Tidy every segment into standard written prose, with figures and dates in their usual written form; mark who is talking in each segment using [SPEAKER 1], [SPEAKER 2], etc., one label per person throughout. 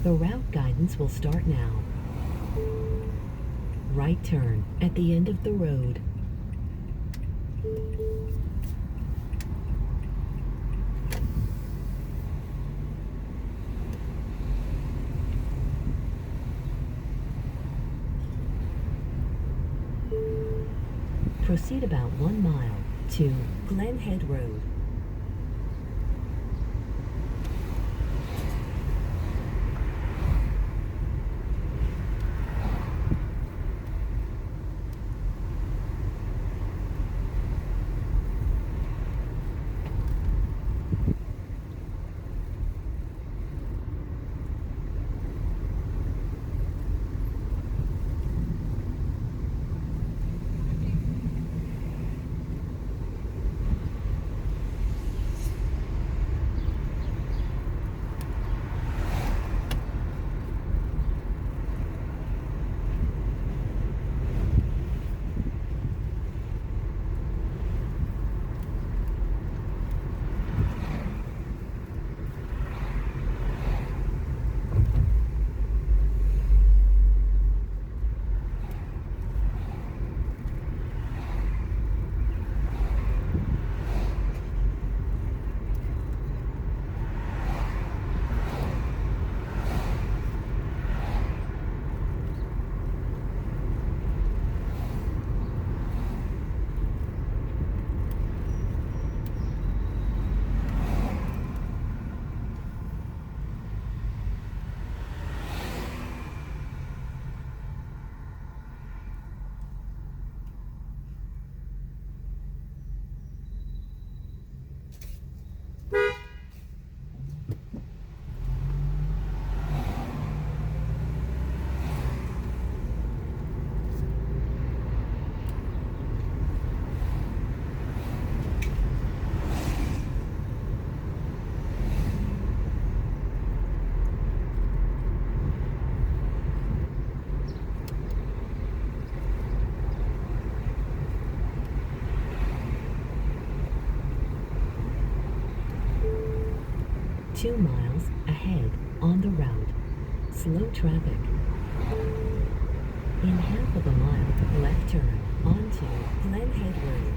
[SPEAKER 1] The route guidance will start now. Right turn at the end of the road. Proceed about 1 mile to Glen Head Road. Two miles ahead on the route. Slow traffic. In half of a mile, left turn onto Glen Head Road.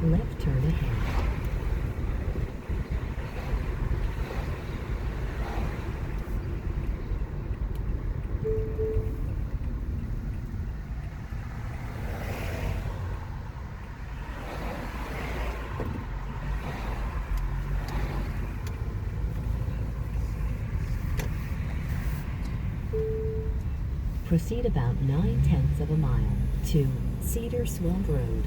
[SPEAKER 1] Left turn ahead. Proceed about 9/10 of a mile to Cedar Swamp Road.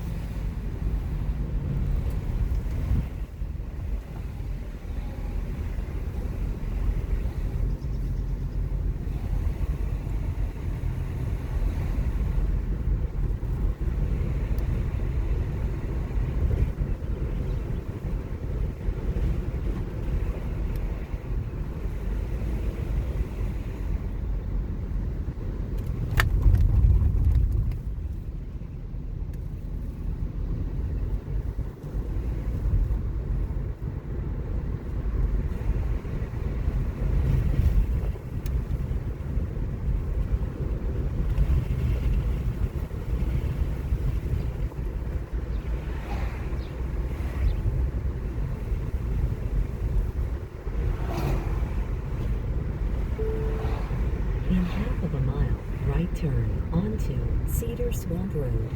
[SPEAKER 1] In half of a mile, right turn onto Cedar Swamp Road.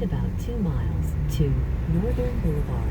[SPEAKER 1] Proceed about 2 miles to Northern Boulevard.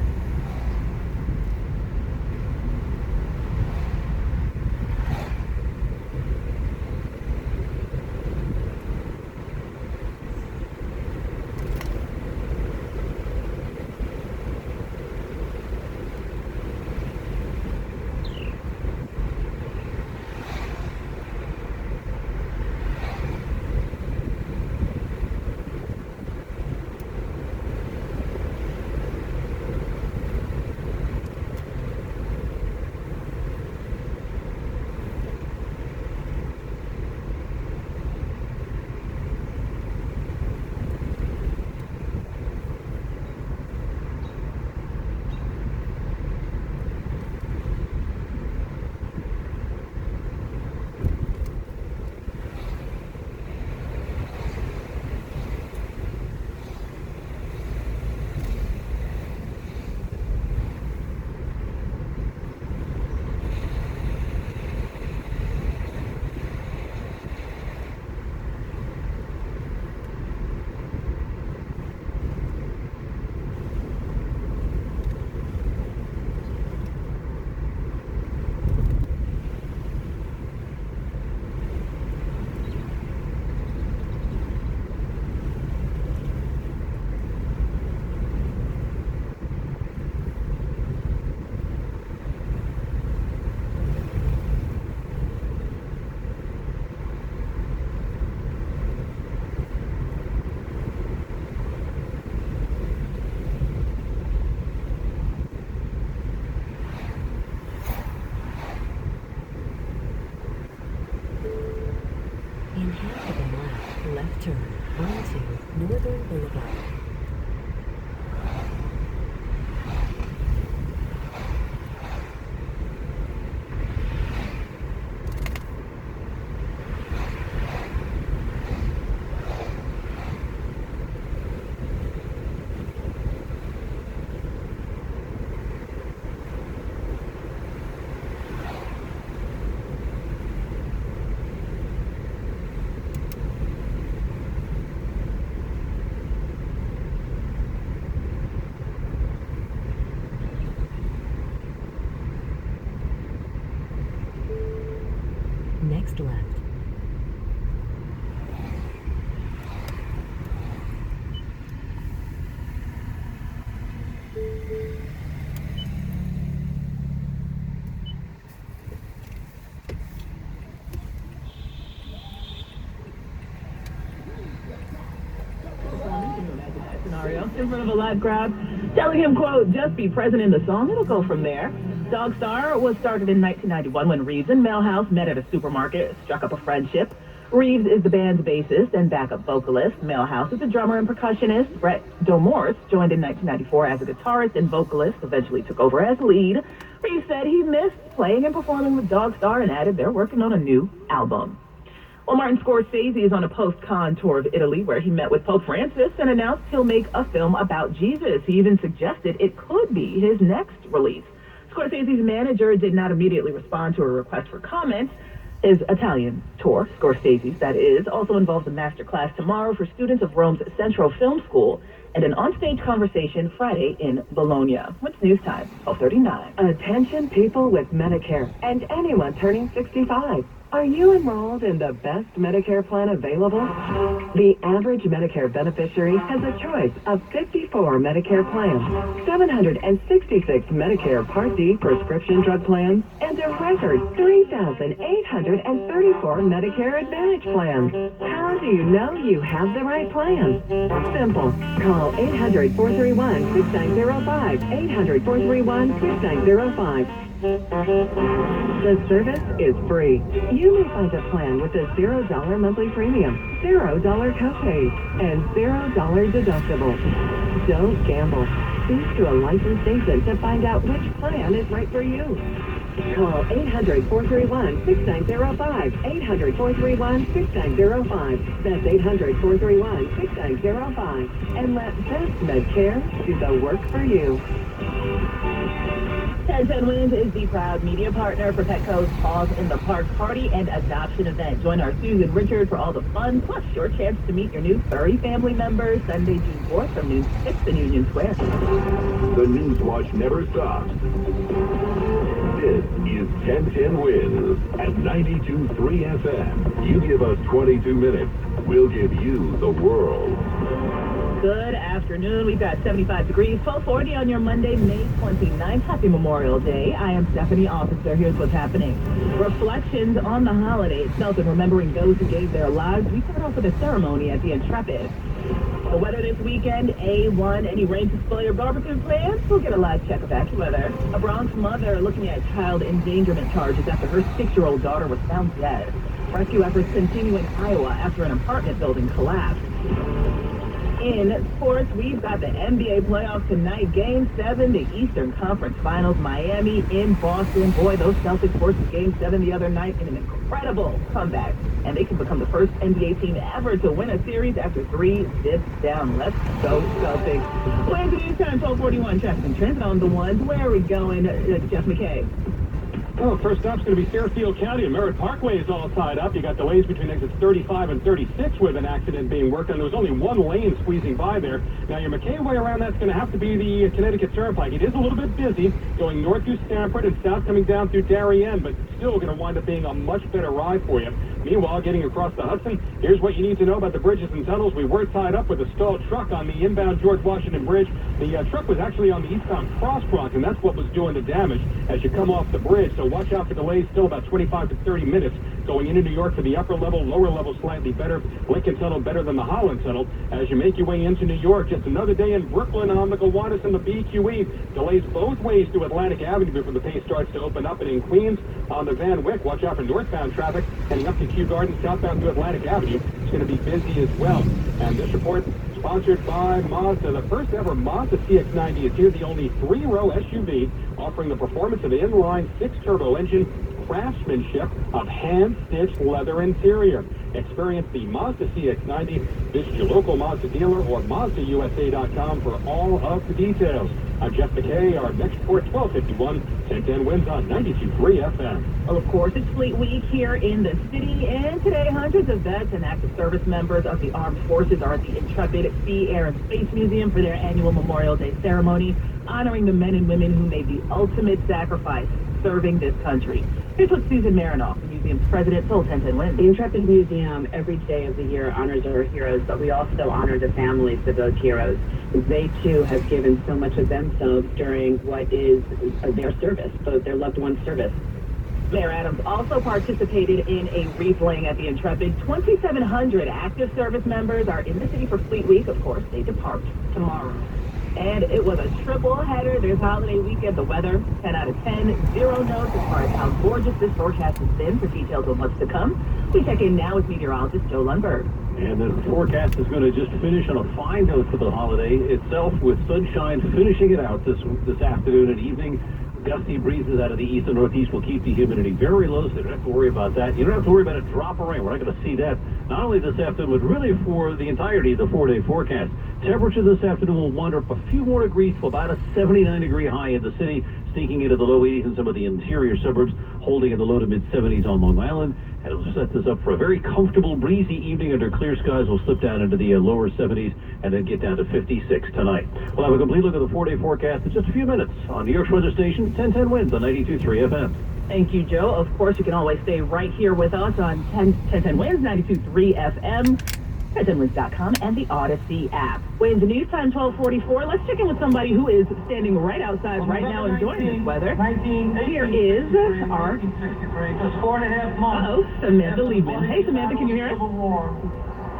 [SPEAKER 1] In half of a mile, left turn onto Northern Boulevard. Next left.
[SPEAKER 2] Scenario in front of a live crowd, telling him, quote, just be present in the song, it'll go from there. Dog Star was started in 1991 when Reeves and Melhouse met at a supermarket, struck up a friendship. Reeves is the band's bassist and backup vocalist. Melhouse is a drummer and percussionist. Brett Domorse joined in 1994 as a guitarist and vocalist, eventually took over as lead. Reeves said he missed playing and performing with Dog Star and added they're working on a new album. Well, Martin Scorsese is on a post-con tour of Italy where he met with Pope Francis and announced he'll make a film about Jesus. He even suggested it could be his next release. Scorsese's manager did not immediately respond to a request for comment. His Italian tour, Scorsese's that is, also involves a master class tomorrow for students of Rome's Central Film School and an onstage conversation Friday in Bologna. What's news time? 12:39.
[SPEAKER 3] Attention people with Medicare and anyone turning 65. Are you enrolled in the best Medicare plan available? The average Medicare beneficiary has a choice of 54 Medicare plans, 766 Medicare Part D prescription drug plans, and a record 3,834 Medicare Advantage plans. How do you know you have the right plan? Simple. Call 800-431-6905, 800-431-6905. The service is free. You may find a plan with a $0 monthly premium, $0 copay, and $0 deductible. Don't gamble. Speak to a licensed agent to find out which plan is right for you. Call 800-431-6905, 800-431-6905. That's 800-431-6905. And let Best Medcare do the work for you.
[SPEAKER 2] 1010 Wins is the proud media partner for Petco's Paws in the Park party and adoption event. Join our Susan Richard for all the fun, plus your chance to meet your new furry family members Sunday, June 4th from noon to 6 in Union Square.
[SPEAKER 4] The News Watch never stops. This is 1010 Wins at 92.3 FM. You give us 22 minutes, we'll give you the world.
[SPEAKER 2] Good afternoon. We've got 75 degrees, 1240 on your Monday, May 29th. Happy Memorial Day. I am Stephanie Officer. Here's what's happening. Reflections on the holiday itself and remembering those who gave their lives. We start off with a ceremony at the Intrepid. The weather this weekend, A1. Any rain display or barbecue plans? We'll get a live check of AccuWeather. A Bronx mother looking at child endangerment charges after her 6-year-old daughter was found dead. Rescue efforts continue in Iowa after an apartment building collapsed. In sports, we've got the NBA playoffs tonight. Game 7, the Eastern Conference Finals. Miami in Boston. Boy, those Celtics forced Game 7 the other night in an incredible comeback. And they can become the first NBA team ever to win a series after 3 zips down. Let's go Celtics. Wednesday news time, 1241. Traffic and transit on the ones. Where are we going? Jeff McKay.
[SPEAKER 5] Well, first stop's going to be Fairfield County. Merritt Parkway is all tied up. You got delays between exits 35 and 36 with an accident being worked on. There was only one lane squeezing by there. Now, your McKay way around that's going to have to be the Connecticut Turnpike. It is a little bit busy going north through Stamford and south coming down through Darien, but still going to wind up being a much better ride for you. Meanwhile, getting across the Hudson, here's what you need to know about the bridges and tunnels. We were tied up with a stalled truck on the inbound George Washington Bridge. The truck was actually on the eastbound crosswalk, and that's what was doing the damage as you come off the bridge. So watch out for delays, still about 25 to 30 minutes going into New York for the upper level, lower level slightly better. Lincoln Tunnel better than the Holland Tunnel. As you make your way into New York, just another day in Brooklyn on the Gowanus and the BQE. Delays both ways to Atlantic Avenue before the pace starts to open up. And in Queens on the Van Wyck, watch out for northbound traffic heading up to Kew Gardens, southbound to Atlantic Avenue. It's going to be busy as well. And this report sponsored by Mazda. The first ever Mazda CX-90 is here, the only 3-row SUV offering the performance of an inline 6-turbo engine, craftsmanship of hand-stitched leather interior. Experience the Mazda CX-90. Visit your local Mazda dealer or MazdaUSA.com for all of the details. I'm Jeff McKay. Our next report, 1251, 1010 Wins on 92.3 FM.
[SPEAKER 2] Well, of course, it's Fleet Week here in the city, and today hundreds of vets and active service members of the armed forces are at the Intrepid Sea, Air, and Space Museum for their annual Memorial Day ceremony, honoring the men and women who made the ultimate sacrifice serving this country. Here's what Susan Marinoff, the museum's president, told 1010 Wins.
[SPEAKER 6] The Intrepid Museum every day of the year honors our heroes, but we also honor the families of those heroes. They, too, have given so much of themselves during what is their service, both their loved ones' service.
[SPEAKER 2] Mayor Adams also participated in a wreath laying at the Intrepid. 2,700 active service members are in the city for Fleet Week. Of course, they depart tomorrow. And it was a triple header this holiday weekend. The weather, 10 out of 10. 0 notes as far as how gorgeous this forecast has been. For details on what's to come, we check in now with meteorologist Joe Lundberg.
[SPEAKER 7] And the forecast is going to just finish on a fine note for the holiday itself, with sunshine finishing it out this afternoon and evening. Gusty breezes out of the east and northeast will keep the humidity very low, so you don't have to worry about that. You don't have to worry about a drop of rain. We're not going to see that, not only this afternoon, but really for the entirety of the 4-day forecast. Temperature this afternoon will wander up a few more degrees to about a 79-degree high in the city, sneaking into the low 80s in some of the interior suburbs, holding in the low to mid-70s on Long Island. And it'll set this up for a very comfortable, breezy evening under clear skies. We'll slip down into the lower 70s and then get down to 56 tonight. We'll have a complete look at the 4-day forecast in just a few minutes on New York's weather station, 1010 Wins on 92.3 FM.
[SPEAKER 2] Thank you, Joe. Of course, you can always stay right here with us on 1010 Wins, 92.3 FM. 1010wins.com and the Odyssey app. Wins News Time 1244. Let's check in with somebody who is standing right outside right now enjoying this weather. Here is our Samantha Liebman. Hey, Samantha, can you hear us?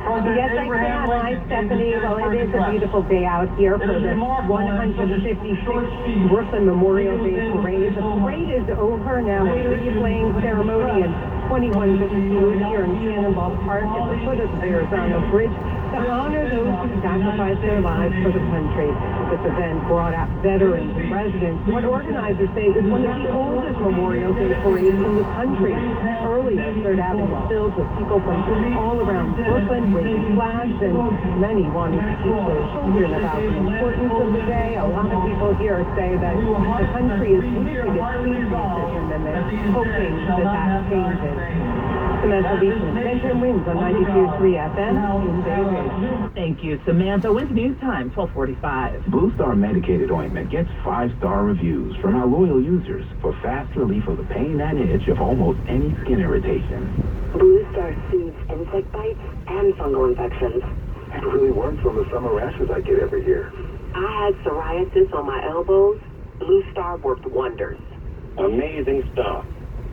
[SPEAKER 8] Yes, I can. Hi, Stephanie. Well, it is a beautiful day out here for the 156th Brooklyn Memorial Day Parade. The parade is over now. Wreath-laying ceremony and 21 visitors here in Cannonball Park at the foot of the Verrazano Bridge. to honor those who sacrificed their lives for the country. This event brought out veterans and residents. What organizers say is one of the oldest Memorial Day parades in the country. Earlier, Third Avenue was filled with people from all around Brooklyn waving flags, and many wanted to teach their children about the importance of the day. A lot of people here say that the country is wishing its peace decision, and they're hoping that changes. Samantha Lee from Center Winds on 92.3 FM in Bay Ridge.
[SPEAKER 2] Thank you, Samantha. When's news time? 12:45.
[SPEAKER 9] Blue Star medicated ointment gets 5-star reviews from our loyal users for fast relief of the pain and itch of almost any skin irritation.
[SPEAKER 3] Blue Star soothes insect bites and fungal infections.
[SPEAKER 4] It really works on the summer rashes I get every year.
[SPEAKER 3] I had psoriasis on my elbows. Blue Star worked wonders.
[SPEAKER 10] Amazing stuff.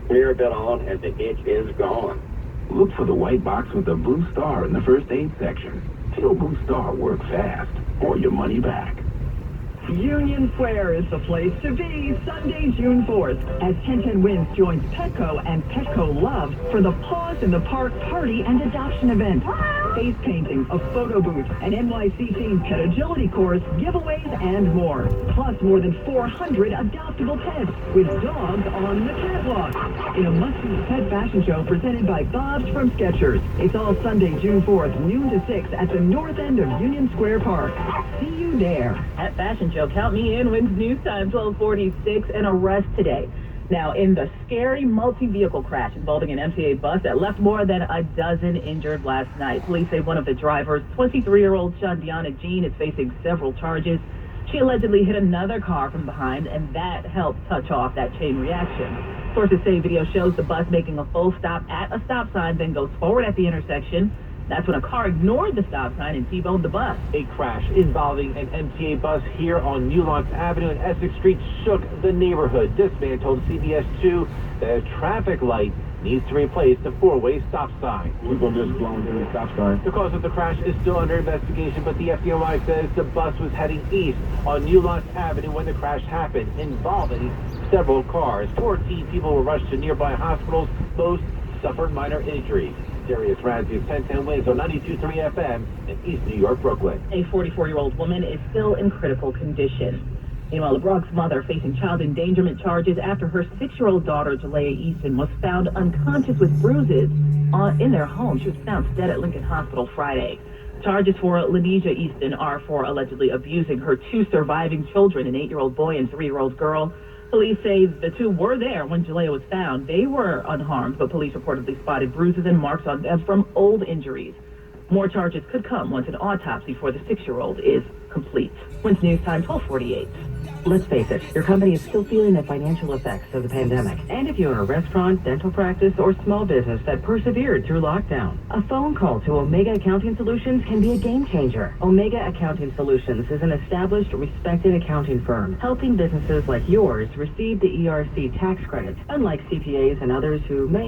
[SPEAKER 10] Smear a bit on and the itch is gone.
[SPEAKER 9] Look for the white box with the Blue Star in the first aid section. Tell Blue Star work fast or your money back.
[SPEAKER 2] Union Square is the place to be Sunday, June 4th, as 1010 Winds joins Petco and Petco Love for the Paws in the Park party and adoption event. Face painting, a photo booth, an NYC themed pet agility course, giveaways, and more. Plus more than 400 adoptable pets with dogs on the catwalk. In a must-see pet fashion show presented by Bob's from Skechers. It's all Sunday, June 4th, noon to 6 at the north end of Union Square Park. See you there. At Fashion Show, count me in. Wins news time 12:46. An arrest today. Now, in the scary multi-vehicle crash involving an MTA bus that left more than a dozen injured last night, police say one of the drivers, 23-year-old Shandiana Jean, is facing several charges. She allegedly hit another car from behind, and that helped touch off that chain reaction. Sources say video shows the bus making a full stop at a stop sign, then goes forward at the intersection. That's when a car ignored the stop sign and T-boned the bus.
[SPEAKER 11] A crash involving an MTA bus here on New Lawrence Avenue and Essex Street shook the neighborhood. This man told CBS 2 that a traffic light needs to replace the four-way stop sign.
[SPEAKER 5] People just blown through the stop sign.
[SPEAKER 11] The cause of the crash is still under investigation, but the FDNY says the bus was heading east on New Lawrence Avenue when the crash happened, involving several cars. 14 people were rushed to nearby hospitals. Most suffered minor injuries. Darius Ramsey, 1010 Winds on 92.3 FM in East New York, Brooklyn.
[SPEAKER 2] A 44-year-old woman is still in critical condition. Meanwhile, the Bronx mother facing child endangerment charges after her 6-year-old daughter, Jalea Easton, was found unconscious with bruises in their home. She was pronounced dead at Lincoln Hospital Friday. Charges for Lanisha Easton are for allegedly abusing her 2 surviving children, an 8-year-old boy and 3-year-old girl. Police say the 2 were there when Jalea was found. They were unharmed, but police reportedly spotted bruises and marks on them from old injuries. More charges could come once an autopsy for the 6-year-old is complete. When's news time? 12:48.
[SPEAKER 3] Let's face it, your company is still feeling the financial effects of the pandemic. And if you own a restaurant, dental practice, or small business that persevered through lockdown, a phone call to Omega Accounting Solutions can be a game changer. Omega Accounting Solutions is an established, respected accounting firm, helping businesses like yours receive the ERC tax credits, unlike CPAs and others who may